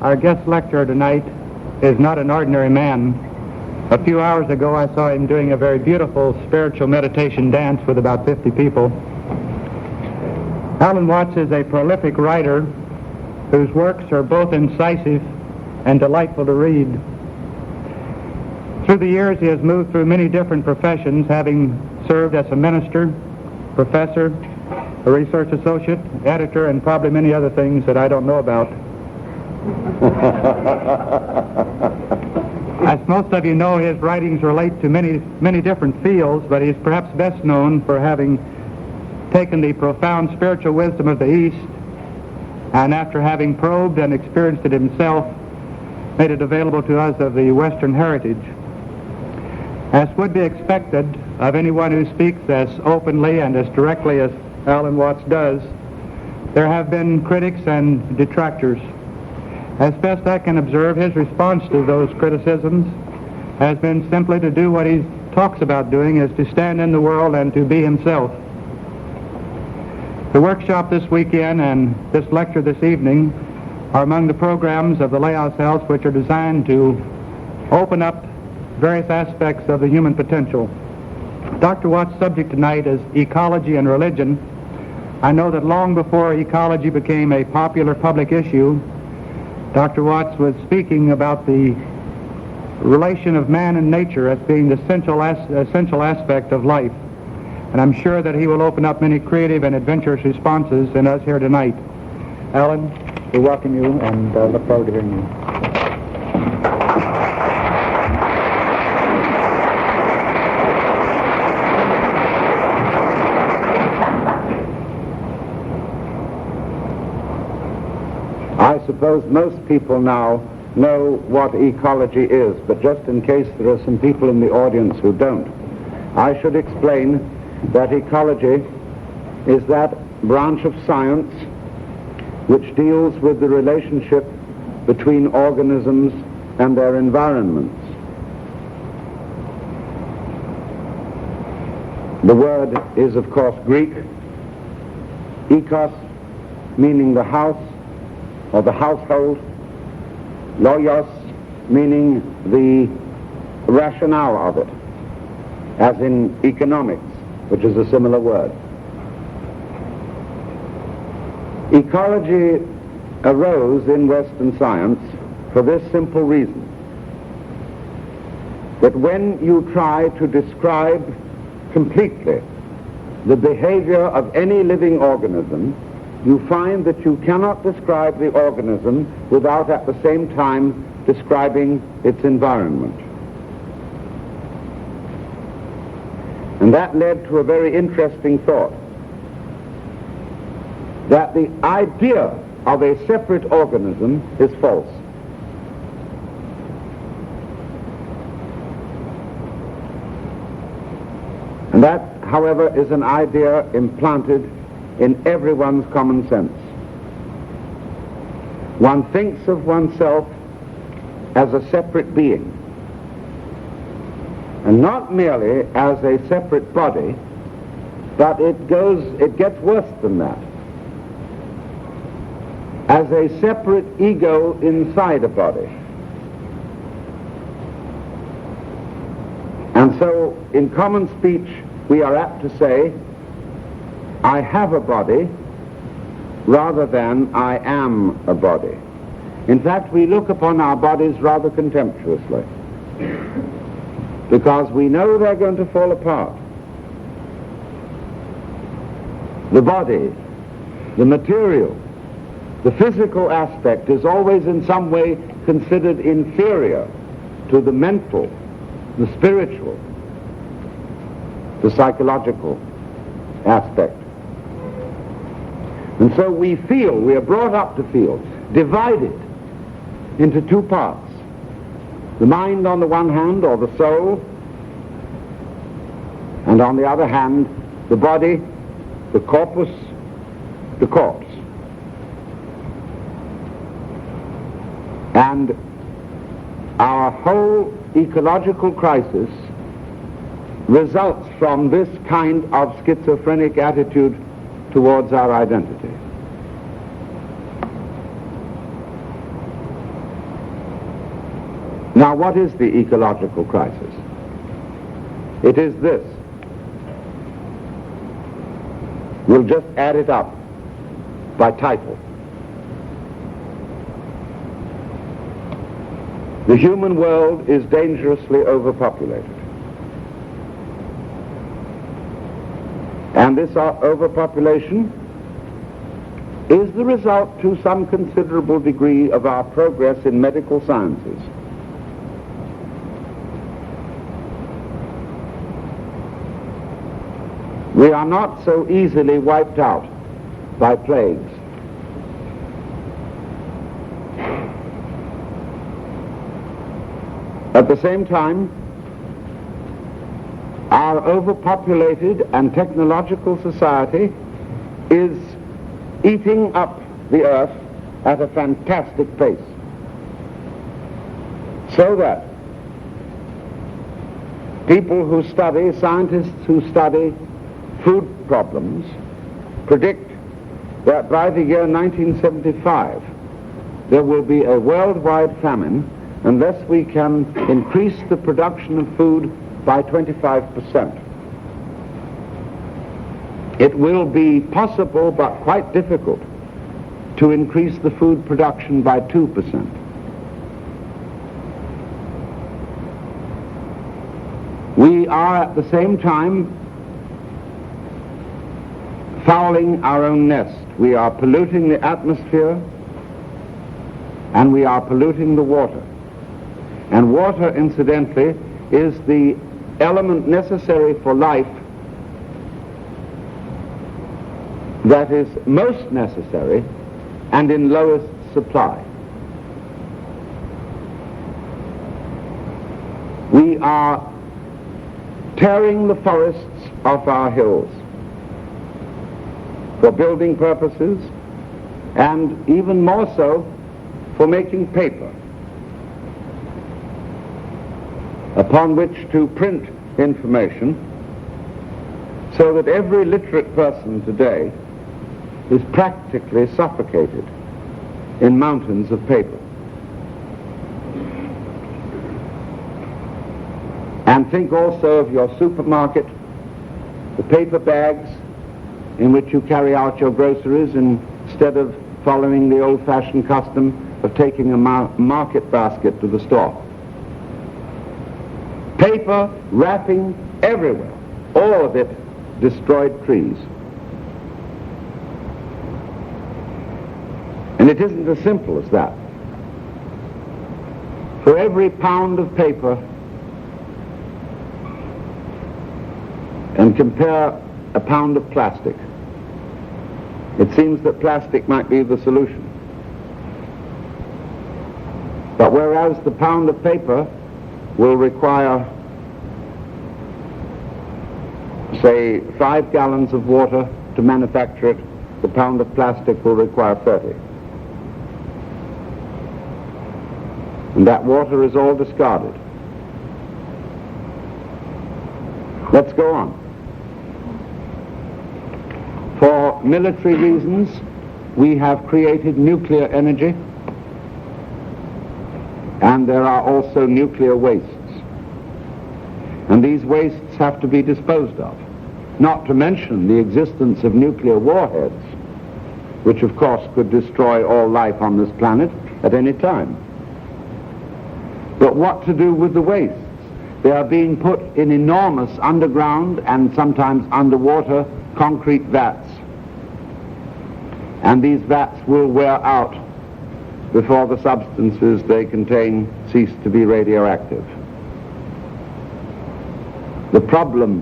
Our guest lecturer tonight is not an ordinary man. A few hours ago, I saw him doing a very beautiful spiritual meditation dance with about 50 people. Alan Watts is a prolific writer whose works are both incisive and delightful to read. Through the years, he has moved through many different professions, having served as a minister, professor, a research associate, editor, and probably many other things that I don't know about. As most of you know, his writings relate to many different fields, but he's perhaps best known for having taken the profound spiritual wisdom of the East and, after having probed and experienced it himself, made it available to us of the Western heritage. As would be expected of anyone who speaks as openly and as directly as Alan Watts does, there have been critics and detractors. As best I can observe, his response to those criticisms has been simply to do what he talks about doing, is to stand in the world and to be himself. The workshop this weekend and this lecture this evening are among the programs of the Layhouse House which are designed to open up various aspects of the human potential. Dr. Watts' subject tonight is ecology and religion. I know that long before ecology became a popular public issue, Dr. Watts was speaking about the relation of man and nature as being the essential aspect of life. And I'm sure that he will open up many creative and adventurous responses in us here tonight. Alan, we welcome you and look forward to hearing you. I suppose most people now know what ecology is, but just in case there are some people in the audience who don't, I should explain that ecology is that branch of science which deals with the relationship between organisms and their environments. The word is, of course, Greek, ekos, meaning the house or the household, loios, meaning the rationale of it, as in economics, which is a similar word. Ecology arose in Western science for this simple reason, that when you try to describe completely the behavior of any living organism, you find that you cannot describe the organism without at the same time describing its environment. And that led to a very interesting thought, that the idea of a separate organism is false. And that, however, is an idea implanted in everyone's common sense. One thinks of oneself as a separate being, and not merely as a separate body, but it gets worse than that. As a separate ego inside a body. And so, in common speech, we are apt to say, I have a body, rather than I am a body. In fact, we look upon our bodies rather contemptuously, because we know they're going to fall apart. The body, the material, the physical aspect is always in some way considered inferior to the mental, the spiritual, the psychological aspect. And so we are brought up to feel, divided into two parts. The mind on the one hand, or the soul, and on the other hand, the body, the corpus, the corpse. And our whole ecological crisis results from this kind of schizophrenic attitude towards our identity. Now, what is the ecological crisis? It is this. We'll just add it up by title. The human world is dangerously overpopulated. And this overpopulation is the result, to some considerable degree, of our progress in medical sciences. We are not so easily wiped out by plagues. At the same time, our overpopulated and technological society is eating up the earth at a fantastic pace, so that people who study, scientists who study food problems, predict that by the year 1975 there will be a worldwide famine unless we can increase the production of food by 25%. It will be possible, but quite difficult, to increase the food production by 2%. We are at the same time fouling our own nest. We are polluting the atmosphere, and we are polluting the water. And water, incidentally, is the element necessary for life that is most necessary and in lowest supply. We are tearing the forests off our hills for building purposes, and even more so for making paper upon which to print information, so that every literate person today is practically suffocated in mountains of paper. And think also of your supermarket, the paper bags in which you carry out your groceries instead of following the old-fashioned custom of taking a market basket to the store. Paper wrapping everywhere, all of it destroyed trees. And it isn't as simple as that. For every pound of paper, and compare a pound of plastic, it seems that plastic might be the solution. But whereas the pound of paper will require, say, 5 gallons of water to manufacture it, the pound of plastic will require 30. And that water is all discarded. Let's go on. For military reasons, we have created nuclear energy, and there are also nuclear wastes. And these wastes have to be disposed of, not to mention the existence of nuclear warheads, which of course could destroy all life on this planet at any time. But what to do with the wastes? They are being put in enormous underground and sometimes underwater concrete vats. And these vats will wear out before the substances they contain cease to be radioactive. The problem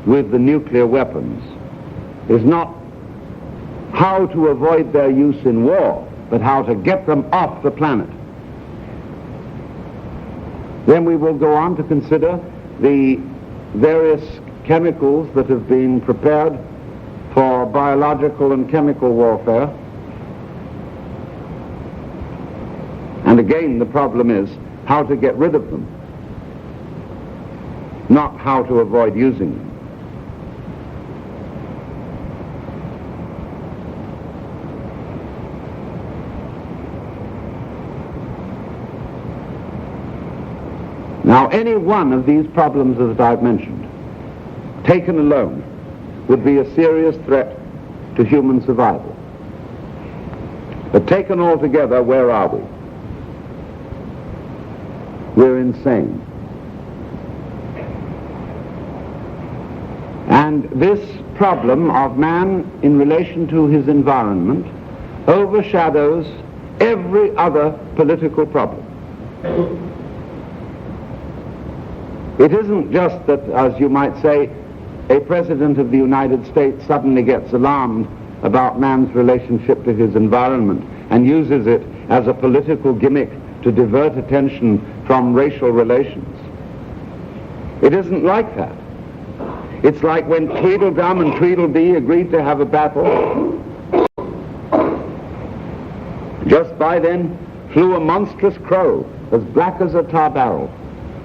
with the nuclear weapons is not how to avoid their use in war, but how to get them off the planet. Then we will go on to consider the various chemicals that have been prepared for biological and chemical warfare. And again, the problem is how to get rid of them, not how to avoid using them. Now, any one of these problems that I've mentioned, taken alone, would be a serious threat to human survival. But taken all together, where are we? We're insane. And this problem of man in relation to his environment overshadows every other political problem. It isn't just that, as you might say, a president of the United States suddenly gets alarmed about man's relationship to his environment and uses it as a political gimmick to divert attention from racial relations. It isn't like that. It's like when Tweedledum and Tweedledee agreed to have a battle. Just by then flew a monstrous crow as black as a tar barrel,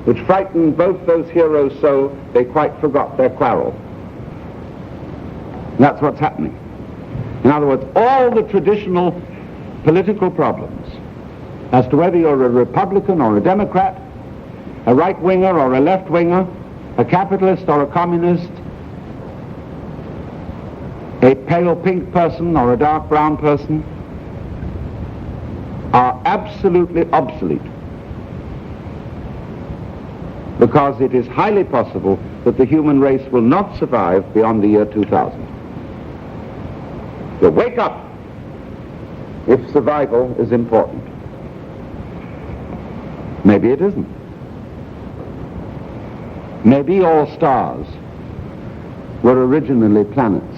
which frightened both those heroes so they quite forgot their quarrel. That's what's happening. In other words, all the traditional political problems, as to whether you're a Republican or a Democrat, a right-winger or a left-winger, a capitalist or a communist, a pale pink person or a dark brown person, are absolutely obsolete, because it is highly possible that the human race will not survive beyond the year 2000. So wake up if survival is important. Maybe it isn't. Maybe all stars were originally planets,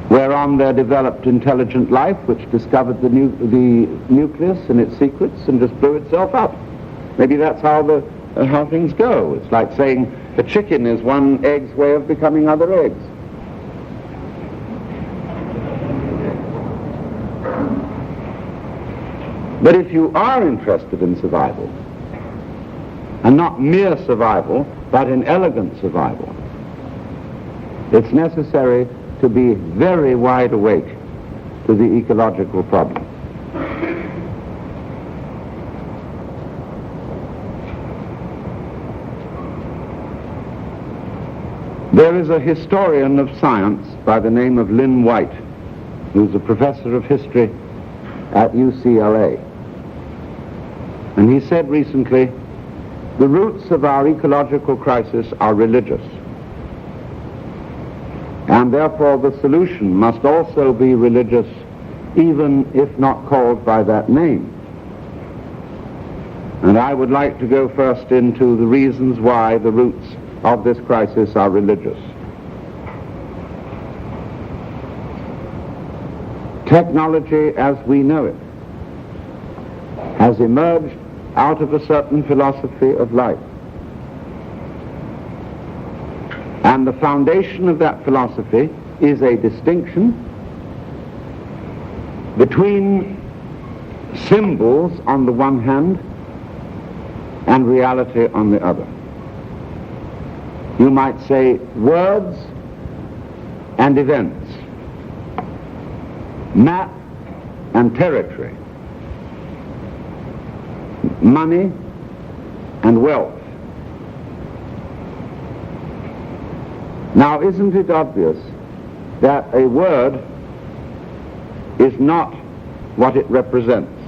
whereon there developed intelligent life which discovered the nucleus and its secrets and just blew itself up. Maybe that's how things go. It's like saying a chicken is one egg's way of becoming other eggs. But if you are interested in survival, and not mere survival, but in elegant survival, it's necessary to be very wide awake to the ecological problem. There is a historian of science by the name of Lynn White, who's a professor of history at UCLA. And he said recently, the roots of our ecological crisis are religious. And therefore the solution must also be religious, even if not called by that name. And I would like to go first into the reasons why the roots of this crisis are religious. Technology as we know it has emerged out of a certain philosophy of life. And the foundation of that philosophy is a distinction between symbols on the one hand and reality on the other. You might say words and events, map and territory, money and wealth. Now, isn't it obvious that a word is not what it represents?